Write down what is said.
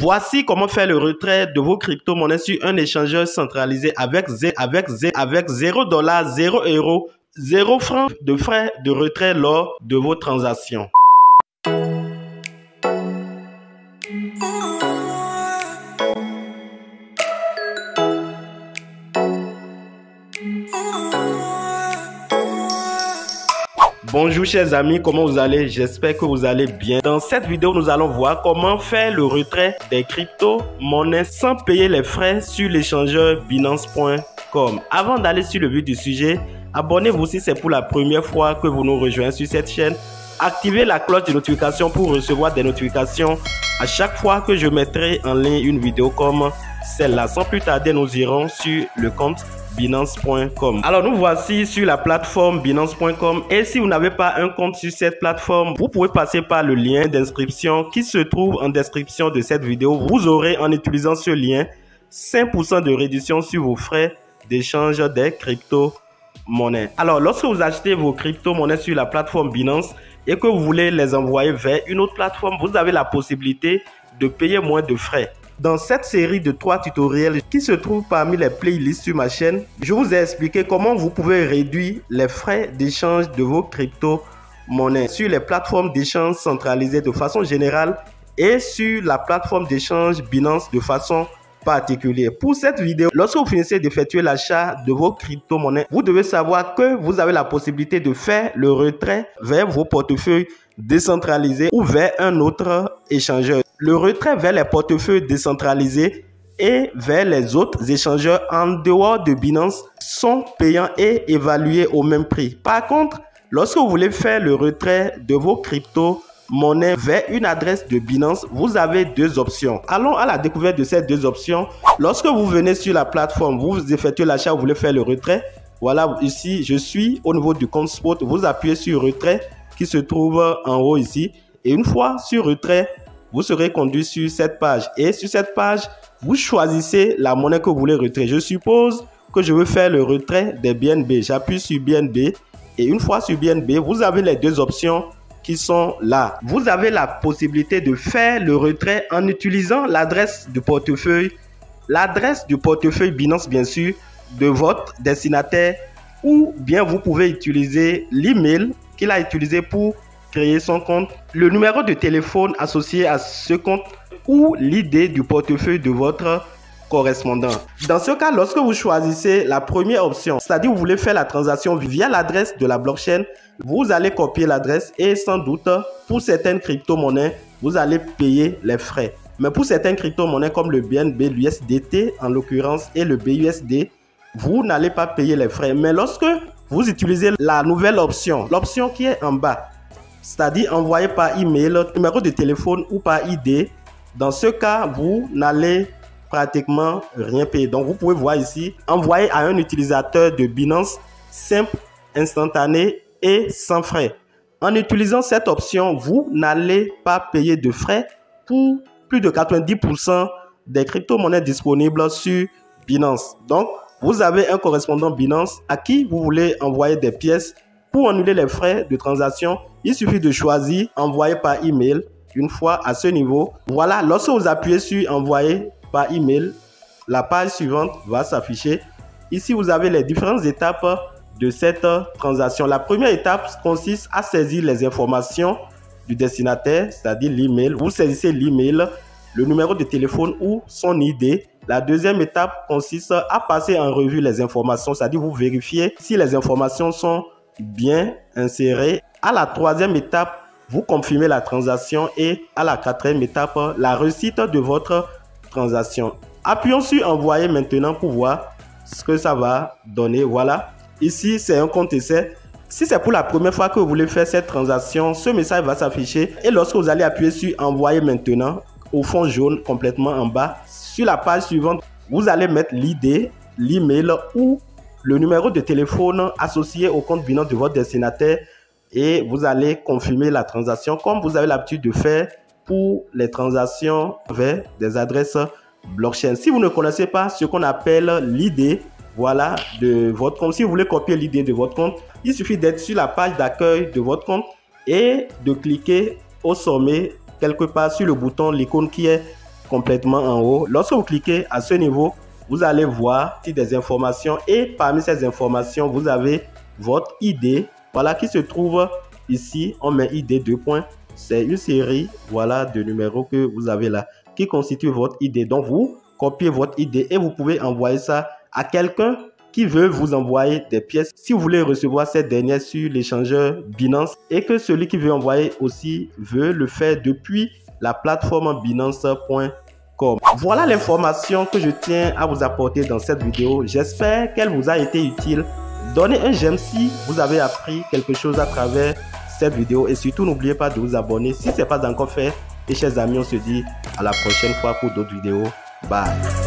Voici comment faire le retrait de vos crypto-monnaies sur un échangeur centralisé avec 0 $, 0 €, 0 francs de frais de retrait lors de vos transactions. Bonjour chers amis, comment vous allez? J'espère que vous allez bien. Dans cette vidéo, nous allons voir comment faire le retrait des crypto-monnaies sans payer les frais sur l'échangeur Binance.com. Avant d'aller sur le vif du sujet, abonnez-vous si c'est pour la première fois que vous nous rejoignez sur cette chaîne. Activez la cloche de notification pour recevoir des notifications à chaque fois que je mettrai en ligne une vidéo comme celle-là. Sans plus tarder, nous irons sur le compte Binance.com. Alors nous voici sur la plateforme Binance.com et si vous n'avez pas un compte sur cette plateforme, vous pouvez passer par le lien d'inscription qui se trouve en description de cette vidéo. Vous aurez en utilisant ce lien 5% de réduction sur vos frais d'échange des crypto-monnaies. Alors lorsque vous achetez vos crypto-monnaies sur la plateforme Binance et que vous voulez les envoyer vers une autre plateforme, vous avez la possibilité de payer moins de frais. Dans cette série de 3 tutoriels qui se trouvent parmi les playlists sur ma chaîne, je vous ai expliqué comment vous pouvez réduire les frais d'échange de vos crypto-monnaies sur les plateformes d'échange centralisées de façon générale et sur la plateforme d'échange Binance de façon particulière. Pour cette vidéo, lorsque vous finissez d'effectuer l'achat de vos crypto-monnaies, vous devez savoir que vous avez la possibilité de faire le retrait vers vos portefeuilles décentralisés ou vers un autre échangeur. Le retrait vers les portefeuilles décentralisés et vers les autres échangeurs en dehors de Binance sont payants et évalués au même prix. Par contre, lorsque vous voulez faire le retrait de vos crypto-monnaies vers une adresse de Binance, vous avez deux options. Allons à la découverte de ces deux options. Lorsque vous venez sur la plateforme, vous effectuez l'achat, vous voulez faire le retrait. Voilà, ici, je suis au niveau du compte spot. Vous appuyez sur retrait qui se trouve en haut ici. Et une fois sur retrait, vous serez conduit sur cette page. Et sur cette page, vous choisissez la monnaie que vous voulez retirer. Je suppose que je veux faire le retrait des BNB. J'appuie sur BNB. Et une fois sur BNB, vous avez les deux options qui sont là. Vous avez la possibilité de faire le retrait en utilisant l'adresse du portefeuille. L'adresse du portefeuille Binance, bien sûr, de votre destinataire. Ou bien vous pouvez utiliser l'email qu'il a utilisé pour créer son compte, le numéro de téléphone associé à ce compte ou l'idée du portefeuille de votre correspondant. Dans ce cas, lorsque vous choisissez la première option, c'est-à-dire vous voulez faire la transaction via l'adresse de la blockchain, vous allez copier l'adresse et sans doute pour certaines crypto-monnaies, vous allez payer les frais. Mais pour certaines crypto-monnaies comme le BNB, l'USDT en l'occurrence et le BUSD, vous n'allez pas payer les frais. Mais lorsque vous utilisez la nouvelle option, l'option qui est en bas, c'est-à-dire envoyer par email, numéro de téléphone ou par ID, dans ce cas, vous n'allez pratiquement rien payer. Donc, vous pouvez voir ici, envoyer à un utilisateur de Binance simple, instantané et sans frais. En utilisant cette option, vous n'allez pas payer de frais pour plus de 90% des crypto-monnaies disponibles sur Binance. Donc, vous avez un correspondant Binance à qui vous voulez envoyer des pièces. Pour annuler les frais de transaction, il suffit de choisir envoyer par email. Une fois à ce niveau, voilà, lorsque vous appuyez sur envoyer par email, la page suivante va s'afficher. Ici, vous avez les différentes étapes de cette transaction. La première étape consiste à saisir les informations du destinataire, c'est-à-dire l'email. Vous saisissez l'email, le numéro de téléphone ou son ID. La deuxième étape consiste à passer en revue les informations, c'est-à-dire vous vérifiez si les informations sont bien insérées. À la troisième étape, vous confirmez la transaction et à la quatrième étape, la réussite de votre transaction. Appuyons sur envoyer maintenant pour voir ce que ça va donner. Voilà, ici c'est un compte essai. Si c'est pour la première fois que vous voulez faire cette transaction, ce message va s'afficher et lorsque vous allez appuyer sur envoyer maintenant, au fond jaune complètement en bas, sur la page suivante, vous allez mettre l'ID, l'email ou le numéro de téléphone associé au compte Binance de votre destinataire et vous allez confirmer la transaction comme vous avez l'habitude de faire pour les transactions vers des adresses blockchain. Si vous ne connaissez pas ce qu'on appelle l'ID, voilà, de votre compte, si vous voulez copier l'ID de votre compte, il suffit d'être sur la page d'accueil de votre compte et de cliquer au sommet quelque part sur le bouton, l'icône qui est complètement en haut. Lorsque vous cliquez à ce niveau, vous allez voir des informations et parmi ces informations, vous avez votre ID, voilà, qui se trouve ici. On met ID 2 points. C'est une série, voilà, de numéros que vous avez là qui constitue votre ID. Donc, vous copiez votre ID et vous pouvez envoyer ça à quelqu'un qui veut vous envoyer des pièces. Si vous voulez recevoir cette dernière sur l'échangeur Binance et que celui qui veut envoyer aussi veut le faire depuis la plateforme binance.com. Voilà l'information que je tiens à vous apporter dans cette vidéo. J'espère qu'elle vous a été utile. Donnez un j'aime si vous avez appris quelque chose à travers cette vidéo et surtout n'oubliez pas de vous abonner si ce n'est pas encore fait. Et chers amis, on se dit à la prochaine fois pour d'autres vidéos. Bye.